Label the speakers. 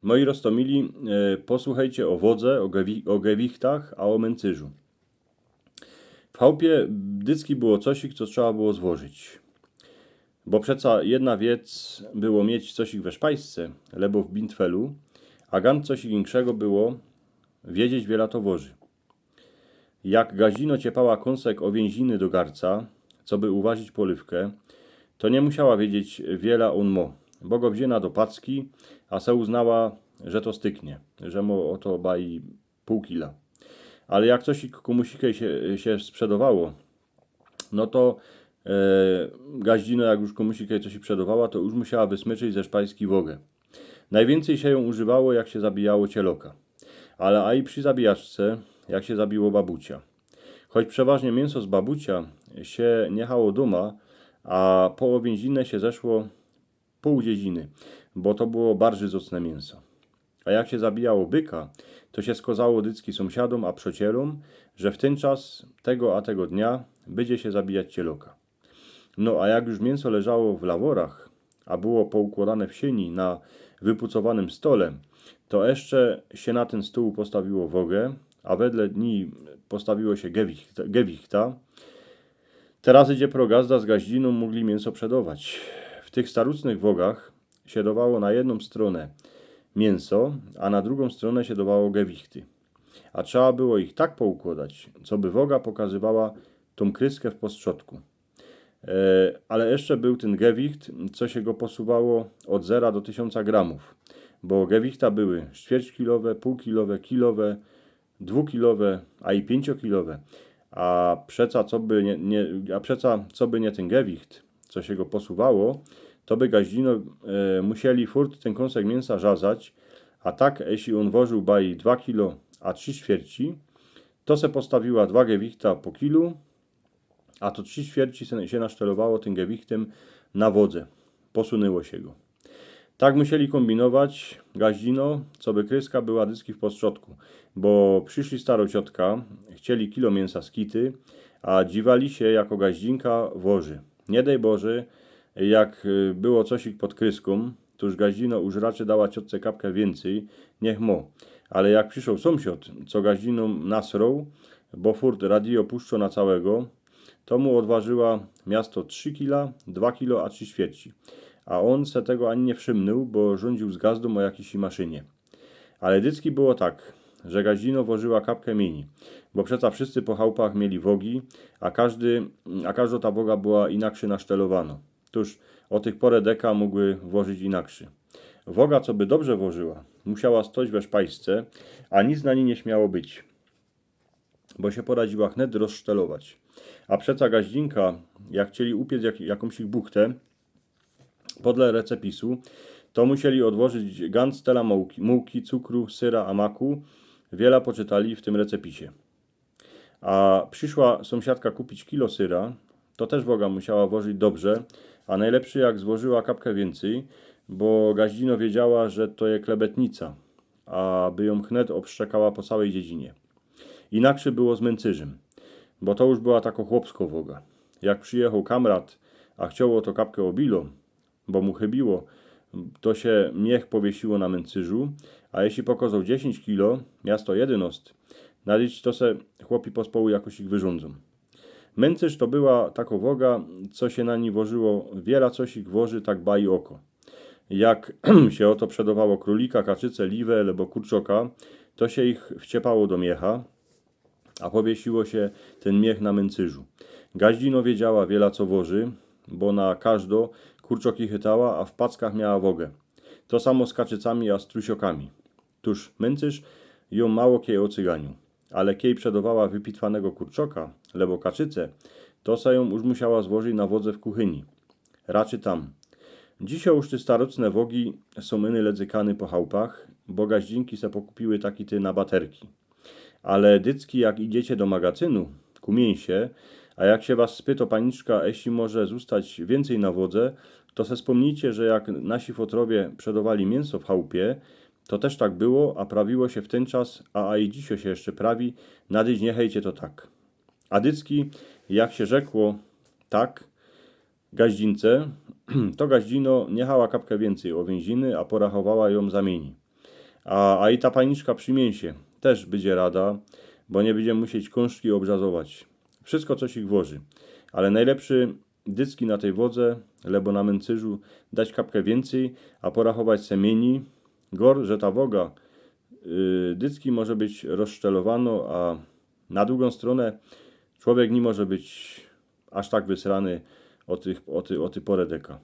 Speaker 1: Moi roztomili, posłuchajcie o wodze, o gewichtach, a o męcyżu. W chałupie dycki było cosik, co trzeba było złożyć. Bo przeca jedna wiec było mieć cosik we szpajsce, lebo w bintfelu, a gan cosik większego było wiedzieć wiela toworzy. Jak gazino ciepała kąsek owięziny do garca, co by uważyć polywkę, to nie musiała wiedzieć wiela on mo, bo go wzięła do packi, a se uznała, że to styknie, że mu oto bai pół kila. Ale jak coś komusikę się sprzedawało, no to gaździno, jak już komusikę coś sprzedawała, to już musiała wysmyczyć ze szpajski wogę. Najwięcej się ją używało, jak się zabijało cieloka. Ale a i przy zabijaczce, jak się zabiło babucia. Choć przeważnie mięso z babucia się niechało doma, a po owięzinę się zeszło pół dziedziny, bo to było bardzo zacne mięso. A jak się zabijało byka, to się skozało dycki sąsiadom a przocielom, że w ten czas tego a tego dnia będzie się zabijać cieloka. No a jak już mięso leżało w laworach, a było poukładane w sieni na wypucowanym stole, to jeszcze się na ten stół postawiło wogę, a wedle dni postawiło się gewichta. Teraz idzie progazda z gaździną mogli mięso przedować. W tych starucnych wogach się dawało na jedną stronę mięso, a na drugą stronę się dawało gewichty. A trzeba było ich tak poukładać, co by woga pokazywała tą kryskę w postrzodku. Ale jeszcze był ten gewicht, co się go posuwało od 0 do 1000 gramów, bo gewichta były ćwierćkilowe, półkilowe, kilowe, dwukilowe, a i 5-kilowe. A przeca co by nie ten gewicht, co się go posuwało, to by gaździno musieli furt ten kąsek mięsa żazać, a tak, jeśli on wożył bai 2 kilo, a 3 ćwierci, to se postawiła 2 gewichta po kilu, a to 3 ćwierci się nasztelowało tym gewichtem na wodze. Posunęło się go. Tak musieli kombinować gaździno, co by kryska była dyski w postrzodku, bo przyszli starociotka, chcieli kilo mięsa z kity, a dziwali się jako gaździnka woży. Nie daj Boże, jak było cosik pod kryską, to już gaździno już raczej dała ciotce kapkę więcej, niech mo. Ale jak przyszedł sąsiad, co gaździną nasrął, bo furt radio puszczo na całego, to mu odważyła miasto 3 kila, 2 kilo, a 3 ćwierci. A on se tego ani nie wszymnął, bo rządził z gazdą o jakiejś maszynie. Ale dycki było tak, że gaździno wożyła kapkę mieni, bo przeca wszyscy po chałupach mieli wogi, a każda ta woga była inaczej nasztelowana. Tuż o tych porę deka mógły włożyć inaczej. Woga, co by dobrze włożyła, musiała stać we szpajsce, a nic na niej nie śmiało być, bo się poradziła wnet rozsztelować. A przeca gaździnka, jak chcieli upiec jakąś ich buchtę, podle recepisu, to musieli odłożyć gant stela mułki, cukru, syra, a maku. Wiele poczytali w tym recepisie. A przyszła sąsiadka kupić kilo syra, to też woga musiała włożyć dobrze, a najlepszy jak złożyła kapkę więcej, bo gaździno wiedziała, że to je klebetnica, a by ją wnet obszczekała po całej dziedzinie. Inaczej było z męcyżem, bo to już była tako chłopsko woga. Jak przyjechał kamrat, a chciało to kapkę obilo, bo mu chybiło, to się miech powiesiło na męcyżu, a jeśli pokazał 10 kilo, miasto jedynost, nalić to se chłopi pospołu jakoś ich wyrządzą. Męcyż to była taka woga, co się na ní wożyło, wiele coś ich woży, tak bai oko. Jak się oto przedowało królika, kaczycę, liwę, albo kurczoka, to się ich wciepało do miecha, a powiesiło się ten miech na męcyżu. Gaździno wiedziała wiele co woży, bo na każdo kurczoki chytała, a w packach miała wogę. To samo z kaczycami, a z trusiokami. Tuż męcyż ją mało kiej o cyganiu, ale kiej przedowała wypitwanego kurczoka, lebo kaczycę, to se ją już musiała złożyć na wodze w kuchyni. Raczy tam. Dzisiaj już te starocne wogi są myny ledzykany po chałupach, bo gaździnki se pokupiły taki ty na baterki. Ale dycki, jak idziecie do magazynu, ku mięsie, a jak się was spyta paniczka, jeśli może zostać więcej na wodze, to se wspomnijcie, że jak nasi fotrowie przedowali mięso w chałupie, to też tak było, a prawiło się w ten czas, a i dzisiaj się jeszcze prawi, nadyć nie hejcie to tak. A dycki, jak się rzekło tak, gaździnce, to gaździno niechała kapkę więcej owięziny, a porachowała ją zamieni. A i ta paniczka przy mięsie też będzie rada, bo nie będziemy musieć kąszki obrzazować. Wszystko coś ich włoży. Ale najlepszy dycki na tej wodze, lebo na męcyżu, dać kapkę więcej, a porachować semieni. Gor, że ta woga dycki może być rozszczelowano, a na drugą stronę człowiek nie może być aż tak wysrany o tych poredeka.